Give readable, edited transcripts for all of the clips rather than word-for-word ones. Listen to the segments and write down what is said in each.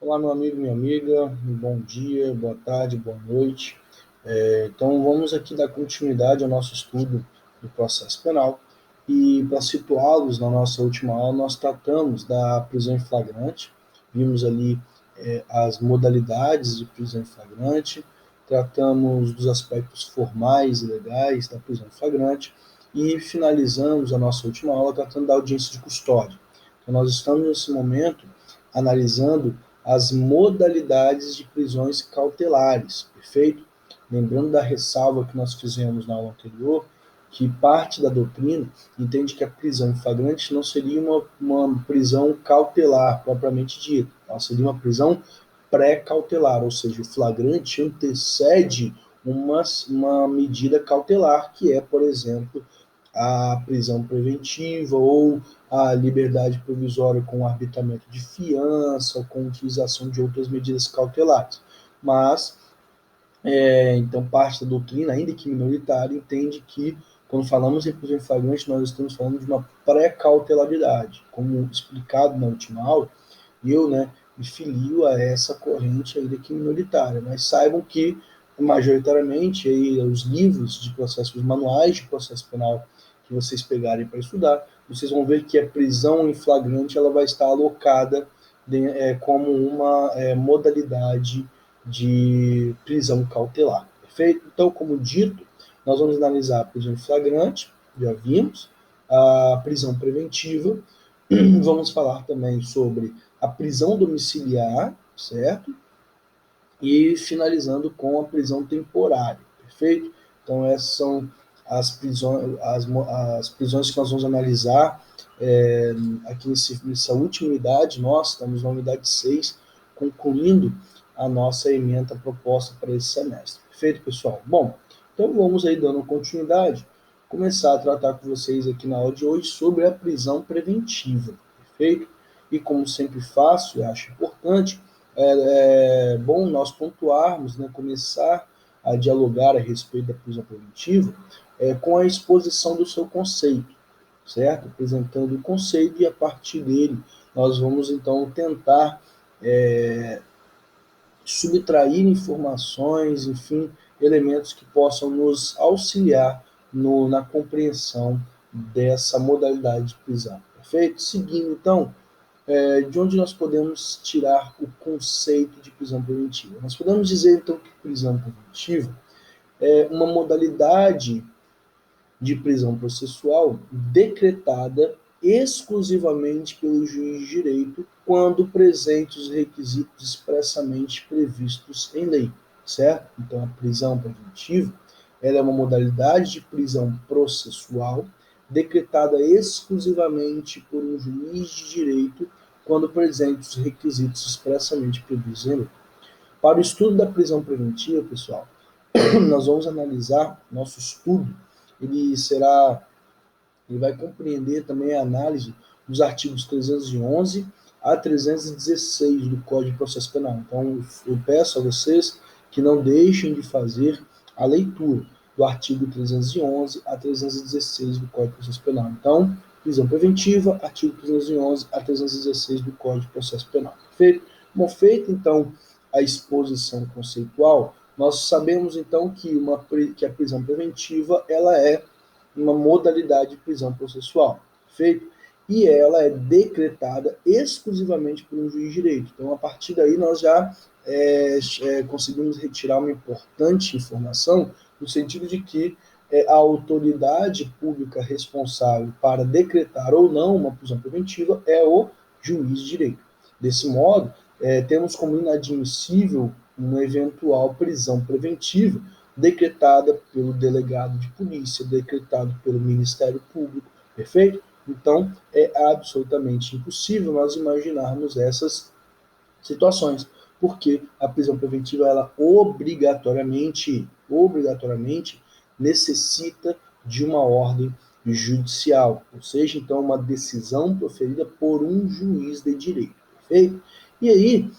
Olá, meu amigo, minha amiga, bom dia, boa tarde, boa noite. Então, vamos aqui dar continuidade ao nosso estudo do processo penal. E para situá-los, na nossa última aula, nós tratamos da prisão em flagrante, vimos ali as modalidades de prisão em flagrante, tratamos dos aspectos formais e legais da prisão em flagrante e finalizamos a nossa última aula tratando da audiência de custódia. Então, nós estamos nesse momento analisando as modalidades de prisões cautelares, perfeito? Lembrando da ressalva que nós fizemos na aula anterior, que parte da doutrina entende que a prisão em flagrante não seria uma prisão cautelar propriamente dita, ela seria uma prisão pré-cautelar, ou seja, o flagrante antecede uma medida cautelar, que é, por exemplo, a prisão preventiva ou a liberdade provisória com arbitramento de fiança, ou com utilização de outras medidas cautelares. Mas, então, parte da doutrina, ainda que minoritária, entende que, quando falamos em prisão em flagrante, nós estamos falando de uma pré-cautelaridade. Como explicado na última aula, eu me filio a essa corrente, ainda que minoritária. Mas saibam que, majoritariamente, aí, os livros de processo, os manuais de processo penal que vocês pegarem para estudar, vocês vão ver que a prisão em flagrante ela vai estar alocada como uma modalidade de prisão cautelar. Perfeito? Então, como dito, nós vamos analisar a prisão em flagrante, já vimos, a prisão preventiva, vamos falar também sobre a prisão domiciliar, certo? E finalizando com a prisão temporária, perfeito? Então, essas são as prisões, as prisões que nós vamos analisar aqui nessa última unidade. Nós estamos na unidade 6, concluindo a nossa ementa proposta para esse semestre. Perfeito, pessoal? Bom, então vamos aí dando continuidade, começar a tratar com vocês aqui na aula de hoje sobre a prisão preventiva, perfeito? E como sempre faço, eu acho importante, é bom nós pontuarmos, começar a dialogar a respeito da prisão preventiva com a exposição do seu conceito, certo? Apresentando o conceito e a partir dele nós vamos então tentar subtrair informações, enfim, elementos que possam nos auxiliar na compreensão dessa modalidade de prisão. Perfeito? Seguindo então, de onde nós podemos tirar o conceito de prisão preventiva? Nós podemos dizer, então, que prisão preventiva é uma modalidade de prisão processual decretada exclusivamente pelo juiz de direito quando presentes os requisitos expressamente previstos em lei, certo? Então, a prisão preventiva ela é uma modalidade de prisão processual decretada exclusivamente por um juiz de direito quando presentes os requisitos expressamente previstos em lei. Para o estudo da prisão preventiva, pessoal, nós vamos analisar nosso estudo, ele será, ele vai compreender também a análise dos artigos 311 a 316 do Código de Processo Penal. Então, eu peço a vocês que não deixem de fazer a leitura do artigo 311 a 316 do Código de Processo Penal. Então, prisão preventiva, artigo 311 a 316 do Código de Processo Penal. Perfeito? Bom, feita então a exposição conceitual, nós sabemos então que a prisão preventiva ela é uma modalidade de prisão processual, perfeito? E ela é decretada exclusivamente por um juiz de direito. Então, a partir daí, nós já conseguimos retirar uma importante informação, no sentido de que a autoridade pública responsável para decretar ou não uma prisão preventiva é o juiz de direito. Desse modo, temos como inadmissível uma eventual prisão preventiva decretada pelo delegado de polícia, decretado pelo Ministério Público, perfeito? Então, é absolutamente impossível nós imaginarmos essas situações, porque a prisão preventiva, ela obrigatoriamente necessita de uma ordem judicial, ou seja, então, uma decisão proferida por um juiz de direito, perfeito? E aí,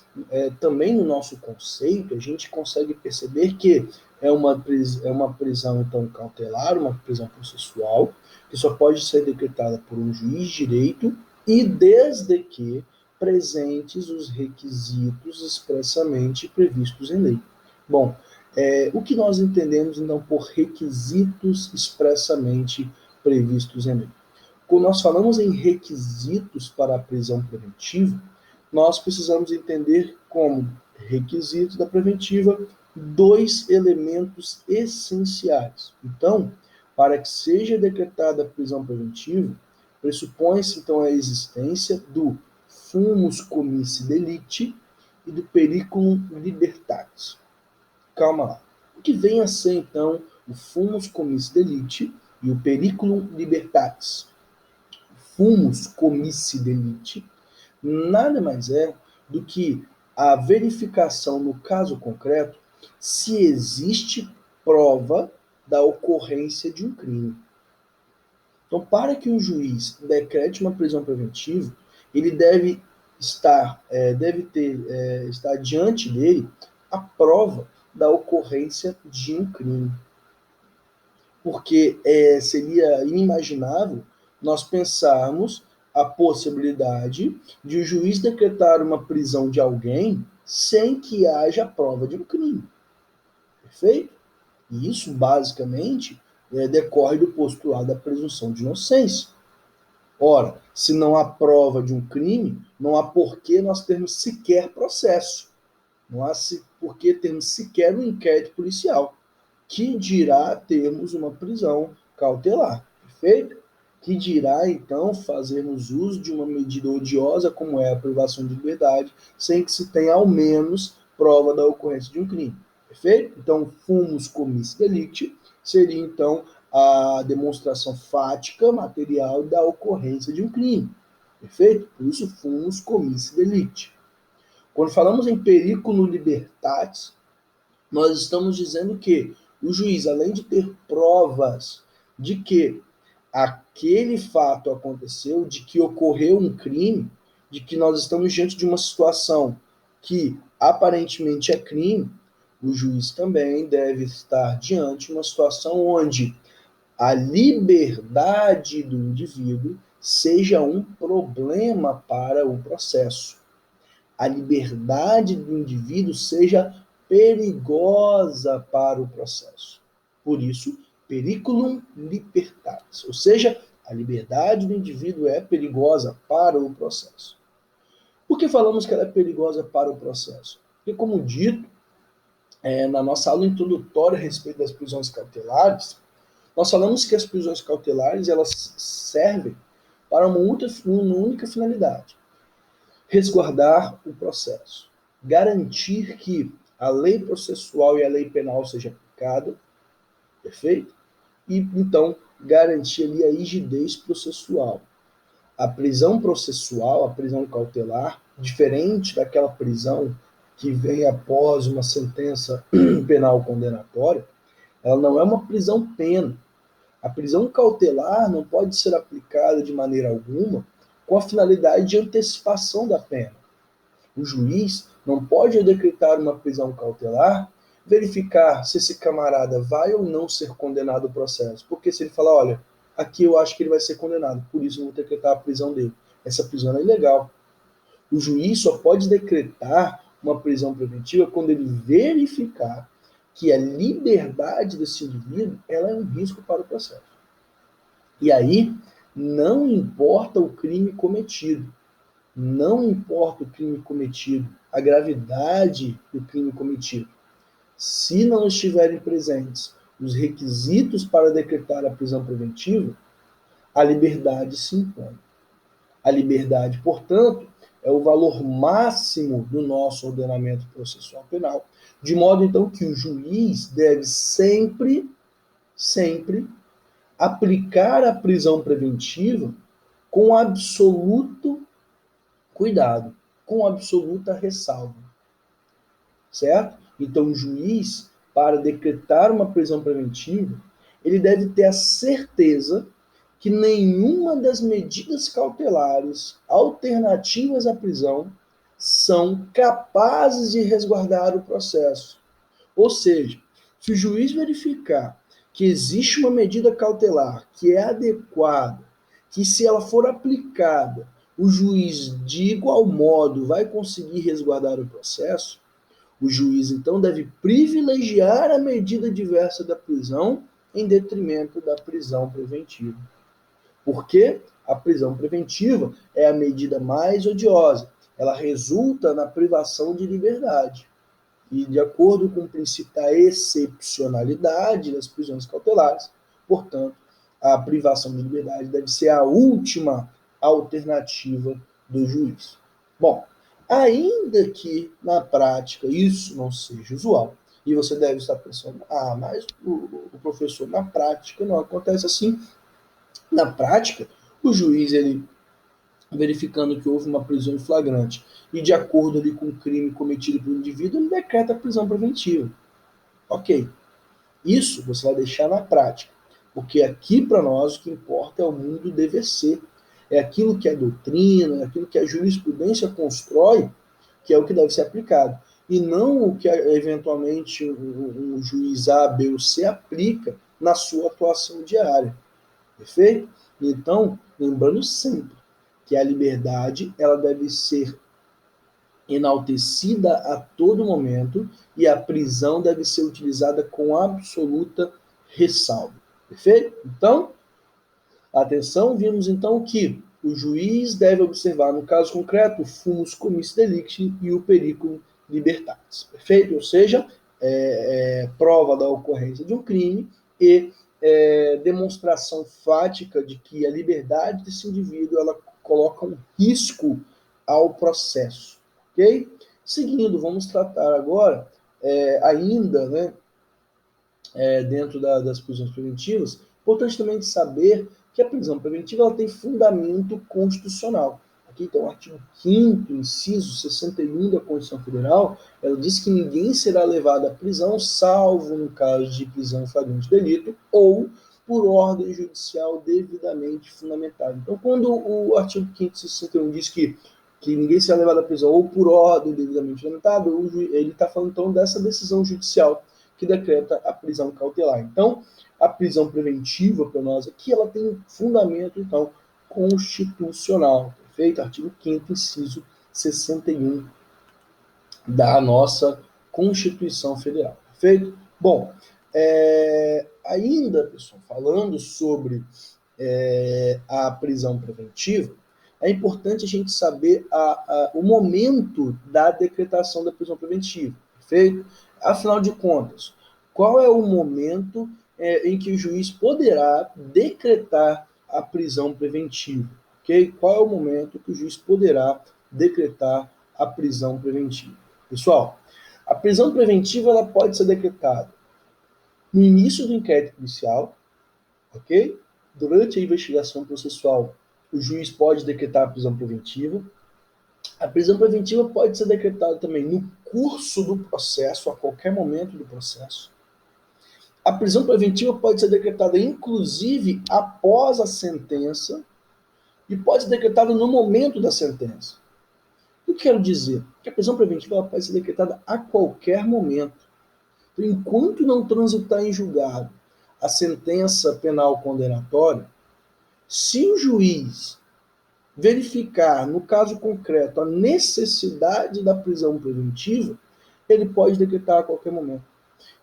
também no nosso conceito, a gente consegue perceber que é uma prisão, então, cautelar, uma prisão processual, que só pode ser decretada por um juiz de direito, e desde que presentes os requisitos expressamente previstos em lei. Bom, o que nós entendemos, então, por requisitos expressamente previstos em lei? Quando nós falamos em requisitos para a prisão preventiva, nós precisamos entender como requisitos da preventiva dois elementos essenciais. Então, para que seja decretada a prisão preventiva, pressupõe-se então a existência do fumus comissi delicti e do periculum libertatis. Calma lá. O que vem a ser então o fumus comissi delicti e o periculum libertatis? Fumus comissi delicti nada mais é do que a verificação no caso concreto se existe prova da ocorrência de um crime. Então, para que o juiz decrete uma prisão preventiva, ele deve estar diante dele a prova da ocorrência de um crime. Porque seria inimaginável nós pensarmos a possibilidade de o juiz decretar uma prisão de alguém sem que haja prova de um crime. Perfeito? E isso, basicamente, decorre do postulado da presunção de inocência. Ora, se não há prova de um crime, não há por que nós termos sequer processo. Não há por que termos sequer um inquérito policial. Que dirá termos uma prisão cautelar. Perfeito? Que dirá, então, fazermos uso de uma medida odiosa como é a privação de liberdade, sem que se tenha, ao menos, prova da ocorrência de um crime. Perfeito? Então, fumus comissi delicti seria, então, a demonstração fática, material da ocorrência de um crime. Perfeito? Por isso, fumus comissi delicti. Quando falamos em periculum libertatis, nós estamos dizendo que o juiz, além de ter provas de que aquele fato aconteceu, de que ocorreu um crime, de que nós estamos diante de uma situação que aparentemente é crime, o juiz também deve estar diante de uma situação onde a liberdade do indivíduo seja um problema para o processo. A liberdade do indivíduo seja perigosa para o processo. Por isso, periculum libertatis, ou seja, a liberdade do indivíduo é perigosa para o processo. Por que falamos que ela é perigosa para o processo? Porque, como dito, na nossa aula introdutória a respeito das prisões cautelares, nós falamos que as prisões cautelares elas servem para uma única finalidade: resguardar o processo, garantir que a lei processual e a lei penal seja aplicada, perfeito? E, então, garantir ali a rigidez processual. A prisão processual, a prisão cautelar, diferente daquela prisão que vem após uma sentença penal condenatória, ela não é uma prisão-pena. A prisão cautelar não pode ser aplicada de maneira alguma com a finalidade de antecipação da pena. O juiz não pode decretar uma prisão cautelar, verificar se esse camarada vai ou não ser condenado ao processo. Porque se ele falar, olha, aqui eu acho que ele vai ser condenado, por isso eu vou decretar a prisão dele. Essa prisão é ilegal. O juiz só pode decretar uma prisão preventiva quando ele verificar que a liberdade desse indivíduo ela é um risco para o processo. E aí, não importa o crime cometido. Não importa o crime cometido, a gravidade do crime cometido. Se não estiverem presentes os requisitos para decretar a prisão preventiva, a liberdade se impõe. A liberdade, portanto, é o valor máximo do nosso ordenamento processual penal, de modo então que o juiz deve sempre aplicar a prisão preventiva com absoluto cuidado, com absoluta ressalva, certo? Então, o juiz, para decretar uma prisão preventiva, ele deve ter a certeza que nenhuma das medidas cautelares alternativas à prisão são capazes de resguardar o processo. Ou seja, se o juiz verificar que existe uma medida cautelar que é adequada, que se ela for aplicada o juiz, de igual modo, vai conseguir resguardar o processo, o juiz, então, deve privilegiar a medida diversa da prisão em detrimento da prisão preventiva. Porque a prisão preventiva é a medida mais odiosa. Ela resulta na privação de liberdade. E, de acordo com o princípio da excepcionalidade das prisões cautelares, portanto, a privação de liberdade deve ser a última alternativa do juiz. Bom, ainda que na prática isso não seja usual, e você deve estar pensando, mas o professor, na prática não acontece assim. Na prática, o juiz, ele verificando que houve uma prisão em flagrante e de acordo ali com o crime cometido pelo indivíduo, ele decreta a prisão preventiva. Ok. Isso você vai deixar na prática, porque aqui para nós o que importa é o mundo dever ser. É aquilo que a doutrina, é aquilo que a jurisprudência constrói, que é o que deve ser aplicado. E não o que eventualmente um juiz A, B ou C aplica na sua atuação diária. Perfeito? Então, lembrando sempre que a liberdade ela deve ser enaltecida a todo momento e a prisão deve ser utilizada com absoluta ressalva. Perfeito? Então, atenção, vimos então que o juiz deve observar, no caso concreto, o fumus commissi delicti e o periculum libertatis. Perfeito? Ou seja, prova da ocorrência de um crime e demonstração fática de que a liberdade desse indivíduo ela coloca um risco ao processo. Ok? Seguindo, vamos tratar agora, ainda, né, dentro das prisões preventivas, importante também de saber que a prisão preventiva ela tem fundamento constitucional. Aqui então o artigo 5º, inciso 61 da Constituição Federal, ela diz que ninguém será levado à prisão, salvo no caso de prisão em flagrante delito ou por ordem judicial devidamente fundamentada. Então, quando o artigo 5º, 61 diz que ninguém será levado à prisão ou por ordem devidamente fundamentada, ele está falando então dessa decisão judicial que decreta a prisão cautelar. Então, a prisão preventiva para nós aqui, ela tem fundamento, então, constitucional, perfeito? Artigo 5º, inciso 61 da nossa Constituição Federal, perfeito? Bom, ainda, pessoal, falando sobre a prisão preventiva, é importante a gente saber o momento da decretação da prisão preventiva, perfeito? Afinal de contas, qual é o momento em que o juiz poderá decretar a prisão preventiva? Okay? Qual é o momento que o juiz poderá decretar a prisão preventiva? Pessoal, a prisão preventiva ela pode ser decretada no início do inquérito policial, ok? Durante a investigação processual, o juiz pode decretar a prisão preventiva. A prisão preventiva pode ser decretada também no curso do processo, a qualquer momento do processo. A prisão preventiva pode ser decretada, inclusive, após a sentença e pode ser decretada no momento da sentença. O que eu quero dizer? Que a prisão preventiva pode ser decretada a qualquer momento. Então, enquanto não transitar em julgado a sentença penal condenatória, se o juiz verificar, no caso concreto, a necessidade da prisão preventiva, ele pode decretar a qualquer momento.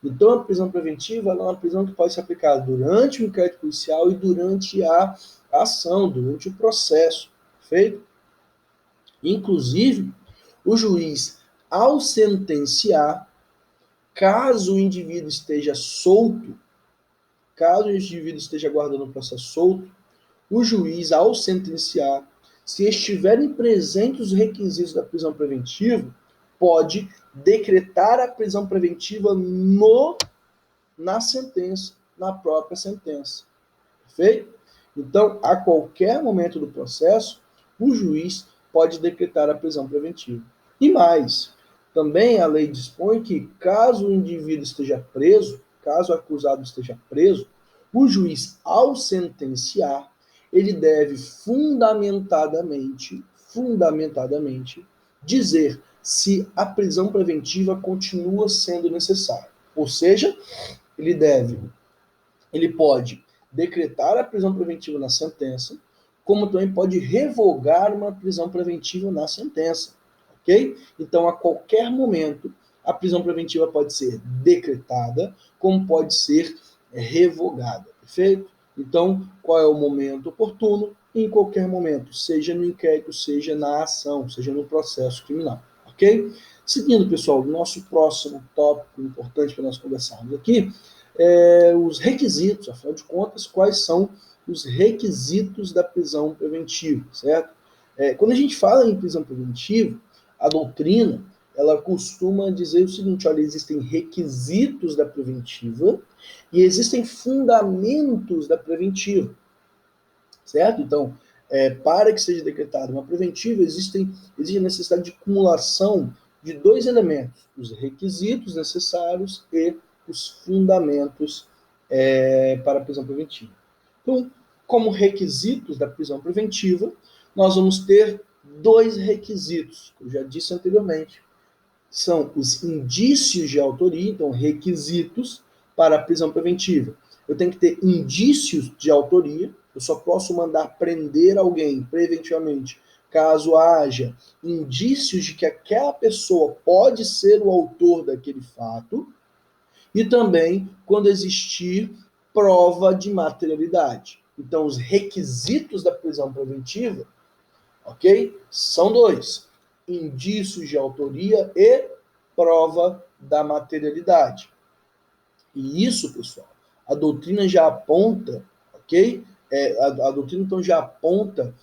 Então, a prisão preventiva é uma prisão que pode ser aplicada durante o inquérito policial e durante a ação, durante o processo, perfeito? Inclusive, o juiz, ao sentenciar, caso o indivíduo esteja solto, caso o indivíduo esteja aguardando o processo solto, o juiz, ao sentenciar, se estiverem presentes os requisitos da prisão preventiva, pode decretar a prisão preventiva na sentença, na própria sentença. Perfeito? Então, a qualquer momento do processo, o juiz pode decretar a prisão preventiva. E mais, também a lei dispõe que, caso o indivíduo esteja preso, caso o acusado esteja preso, o juiz, ao sentenciar, ele deve fundamentadamente dizer se a prisão preventiva continua sendo necessária. Ou seja, ele pode decretar a prisão preventiva na sentença, como também pode revogar uma prisão preventiva na sentença, ok? Então, a qualquer momento, a prisão preventiva pode ser decretada, como pode ser revogada, perfeito? Então, qual é o momento oportuno? Em qualquer momento, seja no inquérito, seja na ação, seja no processo criminal, ok? Seguindo, pessoal, nosso próximo tópico importante para nós conversarmos aqui é os requisitos, afinal de contas, quais são os requisitos da prisão preventiva, certo? Quando a gente fala em prisão preventiva, a doutrina, ela costuma dizer o seguinte, olha, existem requisitos da preventiva e existem fundamentos da preventiva, certo? Então, para que seja decretada uma preventiva, existe a necessidade de acumulação de dois elementos, os requisitos necessários e os fundamentos para a prisão preventiva. Então, como requisitos da prisão preventiva, nós vamos ter dois requisitos, que eu já disse anteriormente. São os indícios de autoria, então requisitos para a prisão preventiva. Eu tenho que ter indícios de autoria, eu só posso mandar prender alguém preventivamente caso haja indícios de que aquela pessoa pode ser o autor daquele fato, e também quando existir prova de materialidade. Então, os requisitos da prisão preventiva, ok? São dois: indícios de autoria e prova da materialidade. E isso, pessoal, a doutrina já aponta, ok? A doutrina então já aponta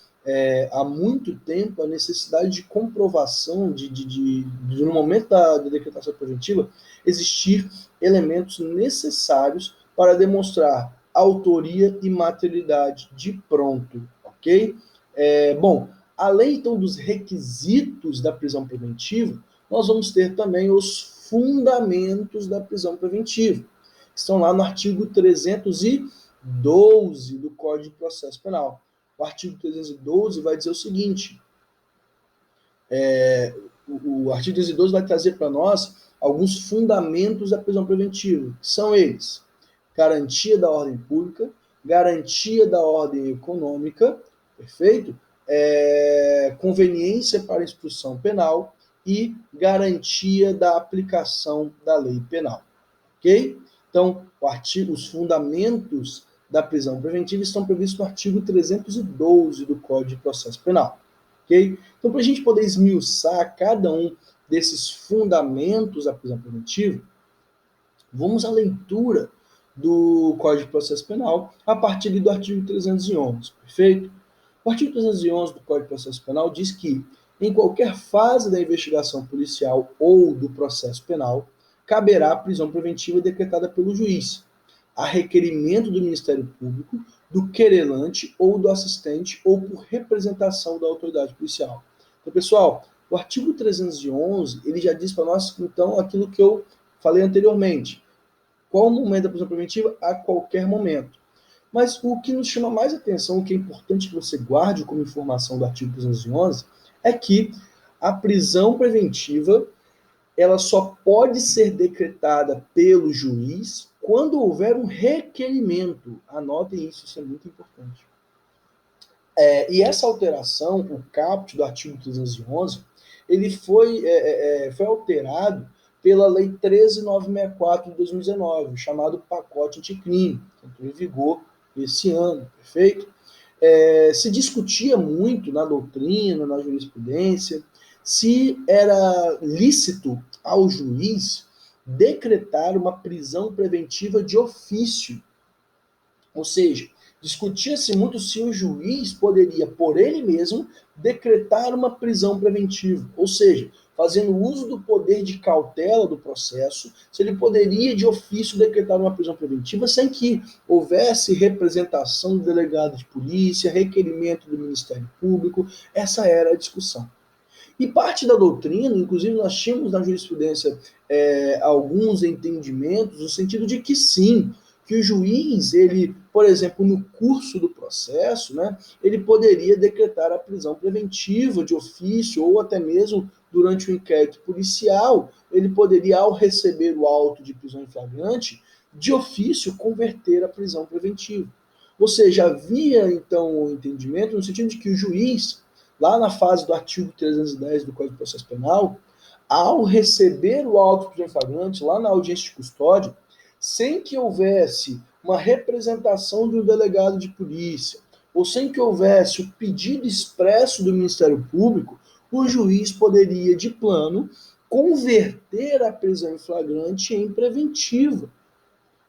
há muito tempo a necessidade de comprovação no momento da decretação preventiva, existir elementos necessários para demonstrar autoria e materialidade de pronto, ok? Bom, além então dos requisitos da prisão preventiva, nós vamos ter também os fundamentos da prisão preventiva. Estão lá no artigo 312 do Código de Processo Penal. O artigo 312 vai dizer o seguinte, o artigo 312 vai trazer para nós alguns fundamentos da prisão preventiva, que são eles: garantia da ordem pública, garantia da ordem econômica, perfeito? Conveniência para a instrução penal e garantia da aplicação da lei penal, ok? Então, os fundamentos da prisão preventiva estão previstos no artigo 312 do Código de Processo Penal, ok? Então, para a gente poder esmiuçar cada um desses fundamentos da prisão preventiva, vamos à leitura do Código de Processo Penal a partir do artigo 311, perfeito? O artigo 311 do Código de Processo Penal diz que, em qualquer fase da investigação policial ou do processo penal, caberá a prisão preventiva decretada pelo juiz, a requerimento do Ministério Público, do querelante ou do assistente ou por representação da autoridade policial. Então, pessoal, o artigo 311, ele já diz para nós, então, aquilo que eu falei anteriormente. Qual o momento da prisão preventiva? A qualquer momento. Mas o que nos chama mais atenção, o que é importante que você guarde como informação do artigo 311, é que a prisão preventiva ela só pode ser decretada pelo juiz quando houver um requerimento. Anotem isso, isso é muito importante. E essa alteração, o caput do artigo 311, ele foi alterado pela Lei 13.964 de 2019, chamado Pacote Anticrime, que entrou em vigor esse ano, perfeito? Se discutia muito na doutrina, na jurisprudência, se era lícito ao juiz decretar uma prisão preventiva de ofício. Ou seja, discutia-se muito se o juiz poderia, por ele mesmo, decretar uma prisão preventiva. Ou seja, fazendo uso do poder de cautela do processo, se ele poderia, de ofício, decretar uma prisão preventiva sem que houvesse representação do delegado de polícia, requerimento do Ministério Público. Essa era a discussão. E parte da doutrina, inclusive nós tínhamos na jurisprudência alguns entendimentos no sentido de que sim, que o juiz, ele, por exemplo, no curso do processo, né, ele poderia decretar a prisão preventiva de ofício ou até mesmo durante o inquérito policial, ele poderia, ao receber o auto de prisão em flagrante, de ofício converter a prisão preventiva. Ou seja, havia então o entendimento no sentido de que o juiz, lá na fase do artigo 310 do Código de Processo Penal, ao receber o auto de prisão em flagrante, lá na audiência de custódia, sem que houvesse uma representação de um delegado de polícia, ou sem que houvesse o pedido expresso do Ministério Público, o juiz poderia, de plano, converter a prisão em flagrante em preventiva.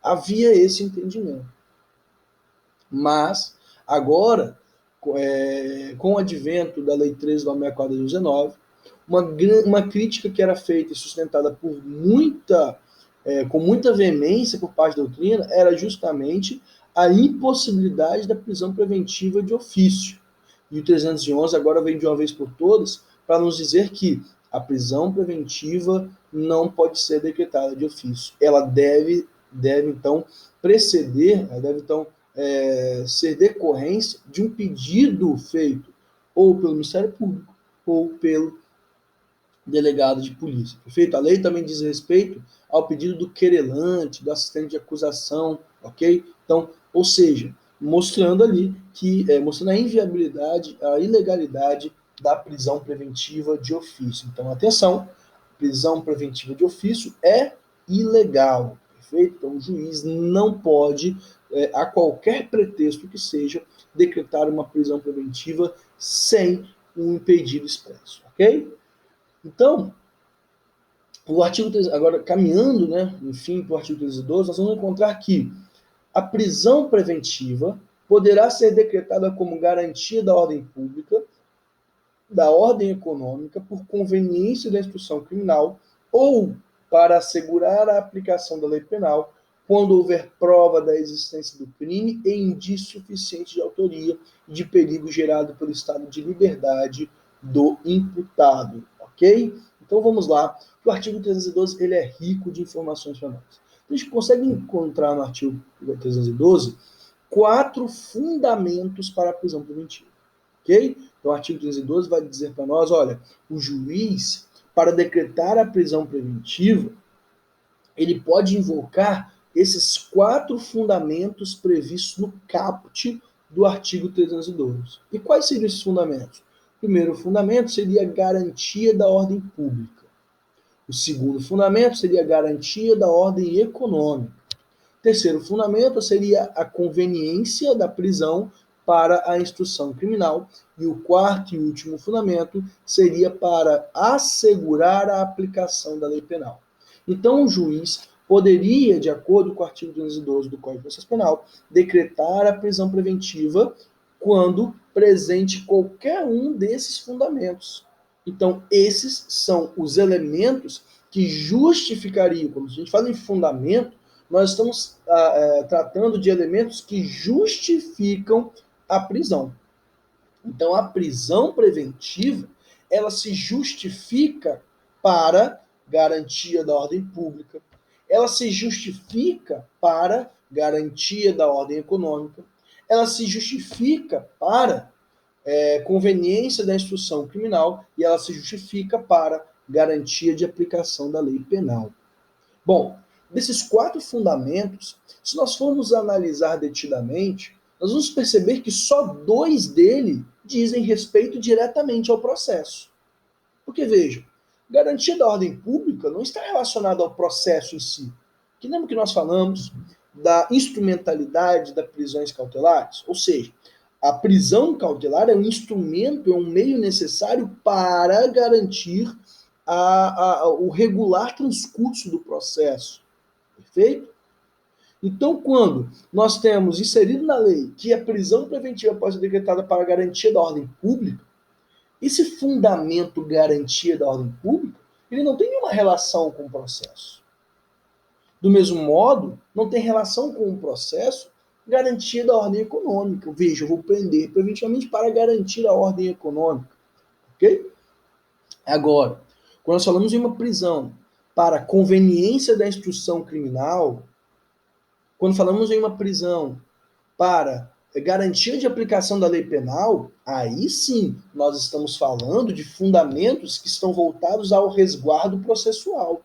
Havia esse entendimento. Mas, agora, com o advento da Lei 13.964 de 2019, uma crítica que era feita e sustentada por com muita veemência por parte da doutrina era justamente a impossibilidade da prisão preventiva de ofício. E o 311 agora vem de uma vez por todas para nos dizer que a prisão preventiva não pode ser decretada de ofício. Ela deve então, preceder, ela deve, então, ser decorrência de um pedido feito ou pelo Ministério Público ou pelo delegado de polícia. Perfeito? A lei também diz respeito ao pedido do querelante, do assistente de acusação, ok? Então, ou seja, mostrando ali mostrando a inviabilidade, a ilegalidade da prisão preventiva de ofício. Então, atenção, prisão preventiva de ofício é ilegal, perfeito? Então, o juiz não pode, a qualquer pretexto que seja, decretar uma prisão preventiva sem um pedido expresso, ok? Então, o artigo agora caminhando, né, enfim, para o artigo 312, nós vamos encontrar que a prisão preventiva poderá ser decretada como garantia da ordem pública, da ordem econômica, por conveniência da instrução criminal ou para assegurar a aplicação da lei penal quando houver prova da existência do crime e indício suficiente de autoria e de perigo gerado pelo estado de liberdade do imputado, ok? Então vamos lá. O artigo 312 ele é rico de informações para nós. A gente consegue encontrar no artigo 312 4 fundamentos para a prisão preventiva, ok? Então o artigo 312 vai dizer para nós, olha, o juiz, para decretar a prisão preventiva, ele pode invocar esses 4 fundamentos previstos no caput do artigo 312. E quais seriam esses fundamentos? O primeiro fundamento seria a garantia da ordem pública. O segundo fundamento seria a garantia da ordem econômica. O terceiro fundamento seria a conveniência da prisão para a instrução criminal. E o quarto e último fundamento seria para assegurar a aplicação da lei penal. Então, o juiz poderia, de acordo com o artigo 212 do Código de Processo Penal, decretar a prisão preventiva quando presente qualquer um desses fundamentos. Então, esses são os elementos que justificariam, quando a gente fala em fundamento, nós estamos tratando de elementos que justificam a prisão. Então, a prisão preventiva, ela se justifica para garantia da ordem pública, ela se justifica para garantia da ordem econômica, ela se justifica para conveniência da instrução criminal e ela se justifica para garantia de aplicação da lei penal. Bom, desses 4 fundamentos, se nós formos analisar detidamente, nós vamos perceber que só 2 dele dizem respeito diretamente ao processo. Porque, veja, garantia da ordem pública não está relacionada ao processo em si. Que lembra que nós falamos da instrumentalidade das prisões cautelares? Ou seja, a prisão cautelar é um instrumento, é um meio necessário para garantir o regular transcurso do processo. Perfeito? Então, quando nós temos inserido na lei que a prisão preventiva pode ser decretada para garantia da ordem pública, esse fundamento garantia da ordem pública, ele não tem nenhuma relação com o processo. Do mesmo modo, não tem relação com o processo garantia da ordem econômica. Veja, eu vou prender preventivamente para garantir a ordem econômica. Ok? Agora, quando nós falamos em uma prisão para conveniência da instrução criminal, quando falamos em uma prisão para garantia de aplicação da lei penal, aí sim nós estamos falando de fundamentos que estão voltados ao resguardo processual.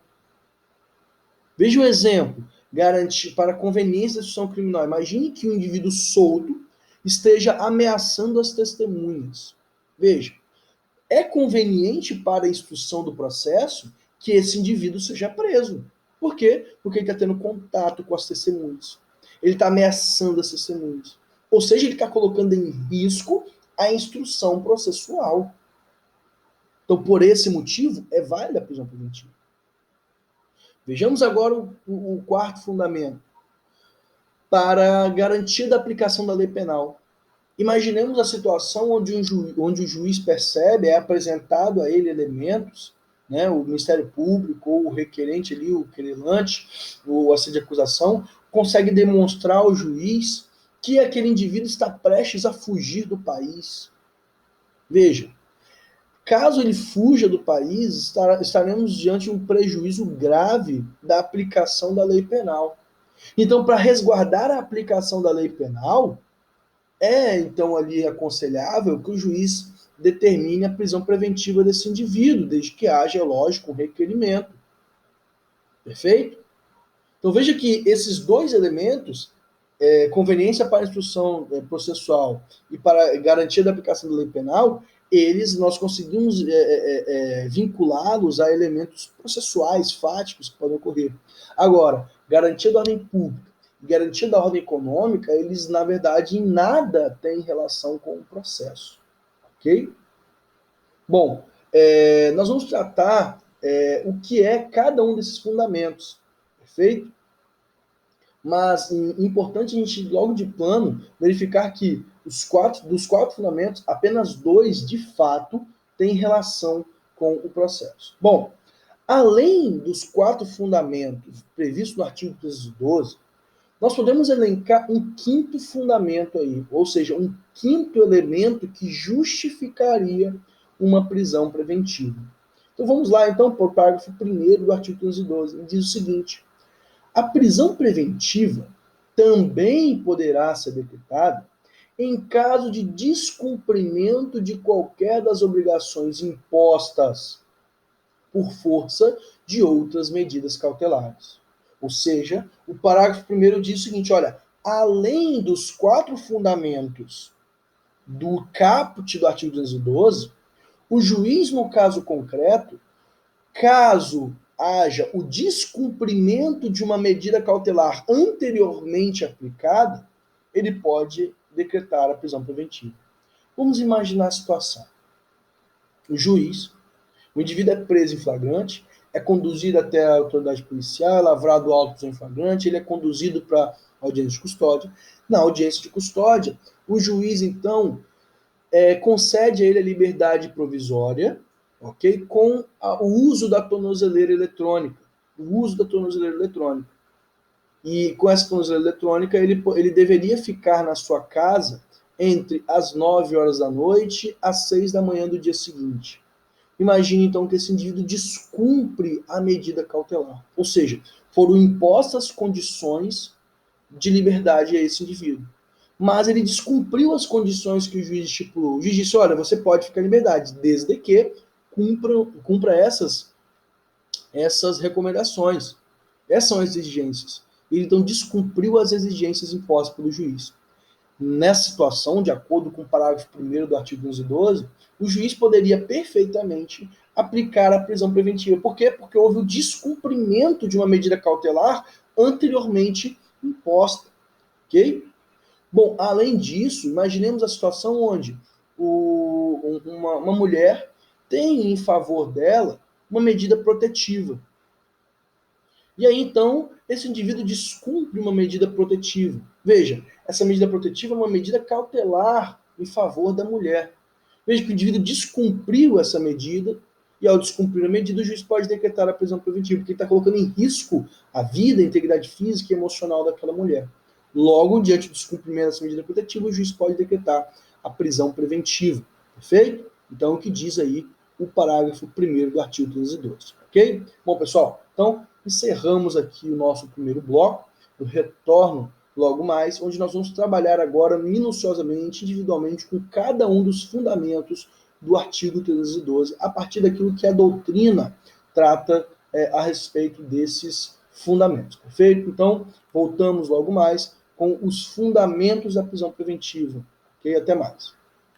Veja o exemplo. garantir para conveniência da instituição criminal. Imagine que um indivíduo solto esteja ameaçando as testemunhas. Veja, é conveniente para a instrução do processo que esse indivíduo seja preso. Por quê? Porque ele está tendo contato com as testemunhas. Ele está ameaçando as testemunhas. Ou seja, ele está colocando em risco a instrução processual. Então, por esse motivo, é válida a prisão preventiva. Vejamos agora o quarto fundamento. Para a garantia da aplicação da lei penal. Imaginemos a situação onde o juiz percebe, é apresentado a ele elementos, né, o Ministério Público, ou o requerente ali, o querelante, o assento de acusação, consegue demonstrar ao juiz que aquele indivíduo está prestes a fugir do país. Veja, caso ele fuja do país, estaremos diante de um prejuízo grave da aplicação da lei penal. Então, para resguardar a aplicação da lei penal, então ali aconselhável que o juiz determine a prisão preventiva desse indivíduo, desde que haja, lógico, um requerimento. Perfeito? Então veja que esses dois elementos, conveniência para a instrução processual e para a garantia da aplicação da lei penal, nós conseguimos vinculá-los a elementos processuais, fáticos que podem ocorrer. Agora, garantia da ordem pública e garantia da ordem econômica, eles, na verdade, em nada têm relação com o processo. Ok? Bom, nós vamos tratar o que é cada um desses fundamentos. Perfeito? Mas é importante a gente, logo de plano, verificar que dos quatro fundamentos, apenas 2, de fato, têm relação com o processo. Bom, além dos 4 fundamentos previstos no artigo 312, nós podemos elencar um quinto fundamento aí, ou seja, um quinto elemento que justificaria uma prisão preventiva. Então vamos lá, então, para o parágrafo 1º do artigo 312. Ele diz o seguinte: a prisão preventiva também poderá ser decretada em caso de descumprimento de qualquer das obrigações impostas por força de outras medidas cautelares. Ou seja, o parágrafo 1º diz o seguinte, olha, além dos 4 fundamentos do caput do artigo 212, o juiz, no caso concreto, caso haja o descumprimento de uma medida cautelar anteriormente aplicada, ele pode decretar a prisão preventiva. Vamos imaginar a situação. O juiz, o indivíduo é preso em flagrante, é conduzido até a autoridade policial, é lavrado auto em flagrante, ele é conduzido para audiência de custódia. Na audiência de custódia, o juiz, então, concede a ele a liberdade provisória, ok? Com o uso da tornozeleira eletrônica. O uso da tornozeleira eletrônica. E com essa tornozeleira eletrônica, ele deveria ficar na sua casa entre as 9 horas da noite às 6 da manhã do dia seguinte. Imagine, então, que esse indivíduo descumpre a medida cautelar. Ou seja, foram impostas condições de liberdade a esse indivíduo. Mas ele descumpriu as condições que o juiz estipulou. O juiz disse, olha, você pode ficar em liberdade, desde que cumpra essas recomendações. Essas são as exigências. Ele, então, descumpriu as exigências impostas pelo juiz. Nessa situação, de acordo com o parágrafo 1º do artigo 212, o juiz poderia perfeitamente aplicar a prisão preventiva. Por quê? Porque houve o descumprimento de uma medida cautelar anteriormente imposta. Ok? Bom, além disso, imaginemos a situação onde uma mulher tem em favor dela uma medida protetiva. E aí, então, esse indivíduo descumpre uma medida protetiva. Veja, essa medida protetiva é uma medida cautelar em favor da mulher. Veja que o indivíduo descumpriu essa medida, e ao descumprir a medida, o juiz pode decretar a prisão preventiva, porque ele está colocando em risco a vida, a integridade física e emocional daquela mulher. Logo, diante do descumprimento dessa medida protetiva, o juiz pode decretar a prisão preventiva. Perfeito? Então, o que diz aí o parágrafo 1º do artigo 312. Ok? Bom, pessoal, então, encerramos aqui o nosso primeiro bloco. Eu retorno logo mais, onde nós vamos trabalhar agora minuciosamente, individualmente, com cada um dos fundamentos do artigo 312, a partir daquilo que a doutrina trata a respeito desses fundamentos, perfeito? Então, voltamos logo mais com os fundamentos da prisão preventiva. Ok? Até mais.